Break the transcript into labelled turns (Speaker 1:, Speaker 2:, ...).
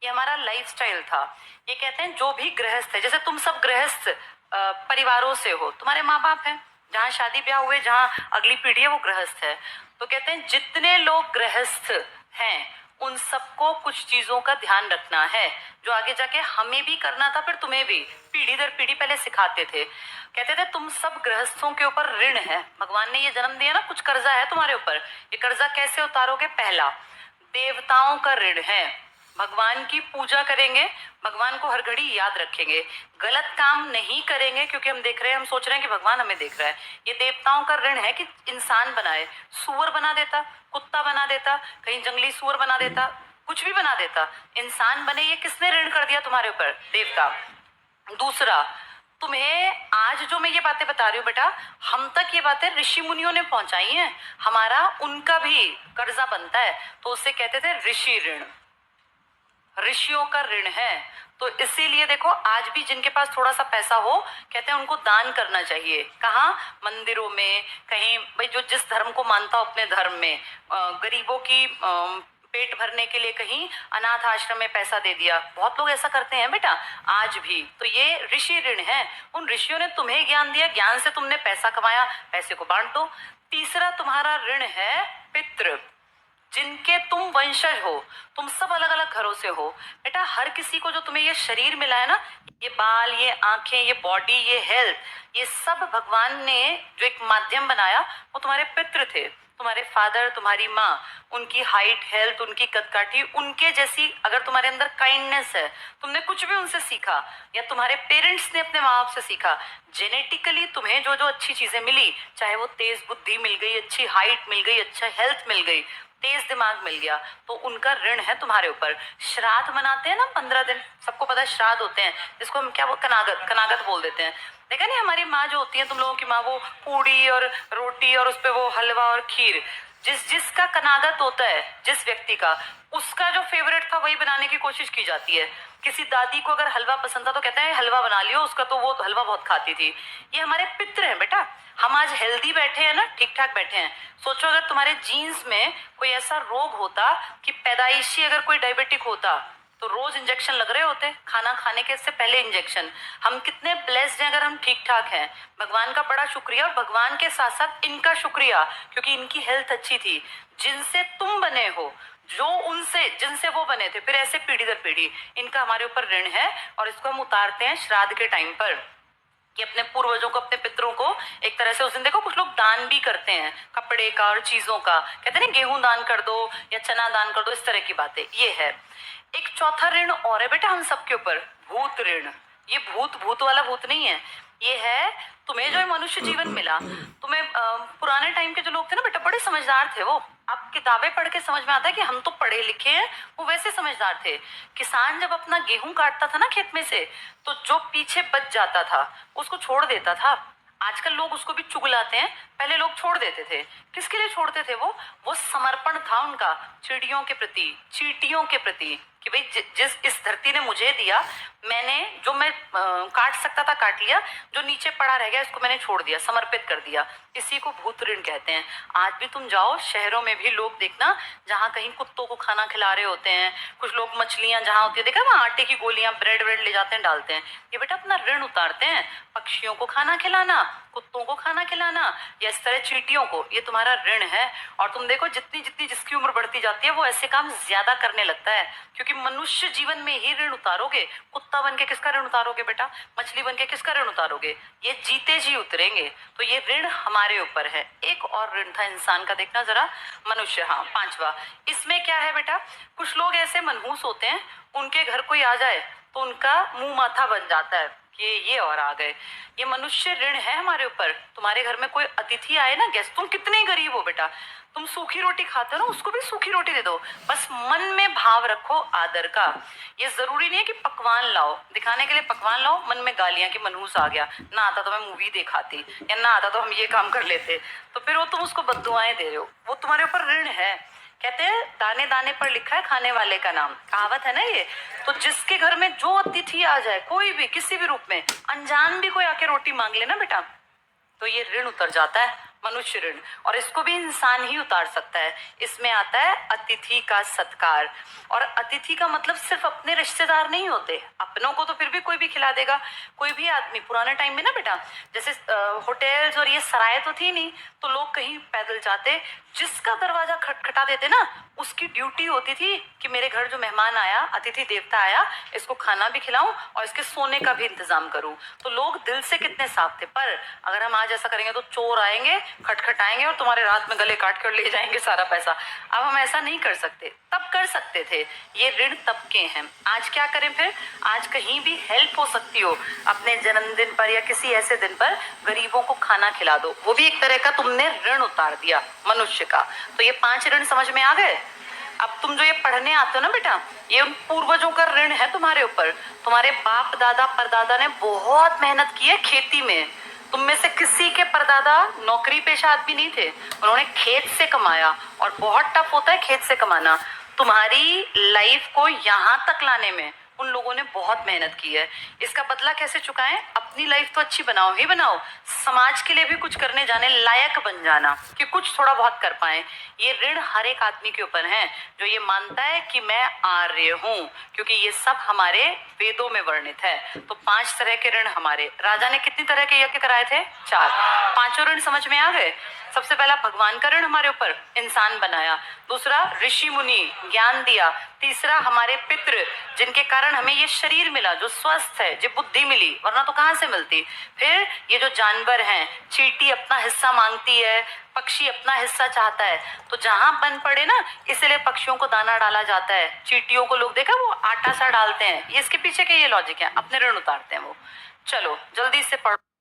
Speaker 1: ये हमारा लाइफस्टाइल था। ये कहते हैं जो भी गृहस्थ है, जैसे तुम सब गृहस्थ परिवारों से हो, तुम्हारे माँ बाप हैं, जहाँ शादी ब्याह हुए, जहाँ अगली पीढ़ी है वो गृहस्थ है। तो कहते हैं जितने लोग गृहस्थ हैं उन सबको कुछ चीजों का ध्यान रखना है, जो आगे जाके हमें भी करना था, फिर तुम्हें भी पीढ़ी दर पीढ़ी पहले सिखाते थे। कहते थे तुम सब गृहस्थों के ऊपर ऋण है, भगवान ने ये जन्म दिया ना, कुछ कर्जा है तुम्हारे ऊपर। ये कर्जा कैसे उतारोगे? पहला, देवताओं का ऋण है। भगवान की पूजा करेंगे, भगवान को हर घड़ी याद रखेंगे, गलत काम नहीं करेंगे, क्योंकि हम देख रहे हैं, हम सोच रहे हैं कि भगवान हमें देख रहा है। ये देवताओं का ऋण है कि इंसान बनाए, सुअर बना देता, कुत्ता बना देता, कहीं जंगली सुअर बना देता, कुछ भी बना देता, इंसान बने। ये किसने ऋण कर दिया तुम्हारे ऊपर? देवता। दूसरा, तुम्हें आज जो मैं ये बातें बता रही हूँ बेटा, हम तक ये बातें ऋषि मुनियों ने पहुंचाई हैं, हमारा उनका भी कर्जा बनता है, तो उससे कहते थे ऋषि ऋण, ऋषियों का ऋण है। तो इसीलिए देखो, आज भी जिनके पास थोड़ा सा पैसा हो, कहते हैं उनको दान करना चाहिए। कहाँ? मंदिरों में, कहीं भाई जो जिस धर्म को मानता हो अपने धर्म में, गरीबों की पेट भरने के लिए कहीं अनाथ आश्रम में पैसा दे दिया। बहुत लोग ऐसा करते हैं बेटा आज भी। तो ये ऋषि ऋण है, उन ऋषियों ने तुम्हें ज्ञान दिया, ज्ञान से तुमने पैसा कमाया, पैसे को बांट दो। तीसरा तुम्हारा ऋण है पितृ, जिनके तुम वंशज हो। तुम सब अलग अलग घरों से हो बेटा। हर किसी को जो तुम्हें ये शरीर मिला है ना, ये बाल, ये आंखें, ये बॉडी, ये हेल्थ, ये सब भगवान ने जो एक माध्यम बनाया, वो तुम्हारे पितृ थे, तुम्हारे फादर, तुम्हारी माँ। उनकी हाइट, हेल्थ, उनकी कदकाठी, उनके जैसी अगर तुम्हारे अंदर काइंडनेस है, तुमने कुछ भी उनसे सीखा, या तुम्हारे पेरेंट्स ने अपने माँ बाप से सीखा, जेनेटिकली तुम्हें जो जो अच्छी चीजें मिली, चाहे वो तेज बुद्धि मिल गई, अच्छी हाइट मिल गई, अच्छा हेल्थ मिल गई, तेज दिमाग मिल गया, तो उनका ऋण है तुम्हारे ऊपर। श्राद्ध मनाते हैं ना 15 दिन, सबको पता है श्राद्ध होते हैं, जिसको हम क्या कनागत कनागत बोल देते हैं। देखा नहीं, हमारी माँ जो होती है, तुम लोगों की माँ, वो पूड़ी और रोटी और उसपे वो हलवा और खीर, जिसका कनागत होता है, जिस व्यक्ति का, उसका जो फेवरेट था वही बनाने की कोशिश की जाती है। किसी दादी को अगर हलवा पसंद था तो कहते हैं हलवा बना लियो उसका, तो वो हलवा बहुत खाती थी। ये हमारे पितृ हैं बेटा। हम आज हेल्दी बैठे हैं ना, ठीक ठाक बैठे हैं। सोचो अगर तुम्हारे जीन्स में कोई ऐसा रोग होता कि पैदाइशी अगर कोई डायबिटिक होता, तो रोज इंजेक्शन लग रहे होते, खाना खाने के से पहले इंजेक्शन। हम कितने ब्लेस्ड हैं अगर हम ठीक ठाक हैं। भगवान का बड़ा शुक्रिया, और भगवान के साथ साथ इनका शुक्रिया, क्योंकि इनकी हेल्थ अच्छी थी। जिनसे तुम बने हो, जो उनसे जिनसे वो बने थे, फिर ऐसे पीढ़ी दर पीढ़ी इनका हमारे ऊपर ऋण है। और इसको हम उतारते हैं श्राद्ध के टाइम पर, कि अपने पूर्वजों को, अपने पितरों को एक तरह से उस दिन, देखो कुछ लोग दान भी करते हैं कपड़े का और चीजों का, कहते हैं ना गेहूं दान कर दो या चना दान कर दो, इस तरह की बातें। ये है। एक चौथा ऋण और है बेटा हम सबके ऊपर, भूत ऋण। ये भूत भूत वाला भूत नहीं है, ये है तुम्हें जो मनुष्य जीवन मिला। तुम्हें पुराने टाइम के जो लोग थे ना बेटा, बड़े समझदार थे वो। अब किताबें पढ़ के समझ में आता है कि हम तो पढ़े लिखे हैं, वो वैसे समझदार थे। किसान जब अपना गेहूं काटता था ना खेत में से, तो जो पीछे बच जाता था उसको छोड़ देता था। आजकल लोग उसको भी चुगलाते हैं, पहले लोग छोड़ देते थे। किसके लिए छोड़ते थे? वो समर्पण था उनका, चिड़ियों के प्रति, चींटियों के प्रति, कि भाई जिस इस धरती ने मुझे दिया, मैंने जो मैं काट सकता था काट लिया, जो नीचे पड़ा रह गया इसको मैंने छोड़ दिया, समर्पित कर दिया। इसी को भूत ऋण कहते हैं। आज भी तुम जाओ शहरों में भी, लोग देखना जहाँ कहीं कुत्तों को खाना खिला रहे होते हैं, कुछ लोग मछलियां जहाँ होती है, देखा वहाँ आटे की गोलियां, ब्रेड व्रेड ले जाते हैं, डालते हैं। ये बेटा अपना ऋण उतारते हैं। पक्षियों को खाना खिलाना, कुत्तों को खाना खिलाना, या इस तरह चींटियों को, ये तुम्हारा ऋण है। और तुम देखो जितनी जितनी जिसकी उम्र बढ़ती जाती है, वो ऐसे काम ज्यादा करने लगता है, क्योंकि मनुष्य जीवन में ही ऋण उतारोगे। कुत्ता बन के किसका ऋण उतारोगे बेटा? मछली बन के किसका ऋण उतारोगे? ये जीते जी उतरेंगे। तो ये ऋण हमारे ऊपर है। एक और ऋण था इंसान का, देखना जरा, मनुष्य। हाँ, पांचवा। इसमें क्या है बेटा, कुछ लोग ऐसे मनहूस होते हैं, उनके घर कोई आ जाए तो उनका मुंह माथा बन जाता है कि ये और आ गए। ये मनुष्य ऋण है हमारे ऊपर। तुम्हारे घर में कोई अतिथि आए ना, गेस्ट, तुम कितने गरीब हो बेटा, तुम सूखी रोटी खाते हो ना, उसको भी सूखी रोटी दे दो। बस मन में भाव रखो आदर का। ये जरूरी नहीं है कि पकवान लाओ, दिखाने के लिए पकवान लाओ, मन में गालियां कि मनहूस आ गया, ना आता तो मैं मूवी दिखाती, या ना आता तो हम ये काम कर लेते, तो फिर वो तुम उसको बद्दुआएं दे रहे हो। वो तुम्हारे ऊपर ऋण है। कहते हैं दाने दाने पर लिखा है खाने वाले का नाम, कहावत है ना ये। तो जिसके घर में जो अतिथि आ जाए, कोई भी किसी भी रूप में, अनजान भी कोई आके रोटी मांग लेना बेटा, तो ये ऋण उतर जाता है। मनुष्य ऋण, और इसको भी इंसान ही उतार सकता है। इसमें आता है अतिथि का सत्कार। और अतिथि का मतलब सिर्फ अपने रिश्तेदार नहीं होते, अपनों को तो फिर भी कोई भी खिला देगा। कोई भी आदमी पुराने टाइम में ना बेटा, जैसे होटल्स और ये सराय तो थी नहीं, तो लोग कहीं पैदल जाते, जिसका दरवाजा खटखटा देते ना, उसकी ड्यूटी होती थी कि मेरे घर जो मेहमान आया, अतिथि देवता आया, इसको खाना भी खिलाऊं और इसके सोने का भी इंतजाम करूं। तो लोग दिल से कितने साफ थे। पर अगर हम आज ऐसा करेंगे तो चोर आएंगे, खटखटाएंगे और तुम्हारे रात में गले काट कर ले जाएंगे सारा पैसा। अब हम ऐसा नहीं कर सकते, तब कर सकते थे। ये ऋण तब के हैं। आज क्या करें फिर? आज कहीं भी हेल्प हो सकती हो, अपने जन्मदिन पर या किसी ऐसे दिन पर गरीबों को खाना खिला दो, वो भी एक तरह का तुमने ऋण उतार दिया मनुष्य का। तो ये 5 ऋण समझ में आ गए। अब तुम जो ये पढ़ने आते हो ना बेटा, ये उन पूर्वजों का ऋण है तुम्हारे ऊपर। तुम्हारे बाप दादा परदादा ने बहुत मेहनत की है खेती में। तुम में से किसी के परदादा नौकरी पेशा आदमी नहीं थे, उन्होंने खेत से कमाया, और बहुत टफ होता है खेत से कमाना। तुम्हारी लाइफ को यहाँ तक लाने में उन लोगों ने बहुत मेहनत की है। इसका बदला कैसे चुकाएं? अपनी लाइफ तो अच्छी बनाओ ही बनाओ, समाज के लिए भी कुछ करने जाने लायक बन जाना कि कुछ थोड़ा बहुत कर पाए। ये ऋण हर एक आदमी के ऊपर है जो ये मानता है कि मैं आर्य हूँ, क्योंकि ये सब हमारे वेदों में वर्णित है। तो 5 तरह के ऋण हमारे राजा ने कितनी तरह के यज्ञ कराए थे? 4। 5 ऋण समझ में आ गए। सबसे पहला भगवान का ऋण हमारे ऊपर, इंसान बनाया। दूसरा ऋषि मुनि ज्ञान दिया। तीसरा हमारे पितृ, जिनके कारण हमें ये शरीर मिला जो स्वस्थ है, जो बुद्धि मिली, वरना तो कहाँ से मिलती। फिर ये जो जानवर हैं, चींटी अपना हिस्सा मांगती है, पक्षी अपना हिस्सा चाहता है, तो जहां बन पड़े ना, इसलिए पक्षियों को दाना डाला जाता है, चींटियों को लोग देखा वो आटा सा डालते हैं। ये इसके पीछे के ये लॉजिक है, अपने ऋण उतारते हैं वो। चलो जल्दी से पढ़ो।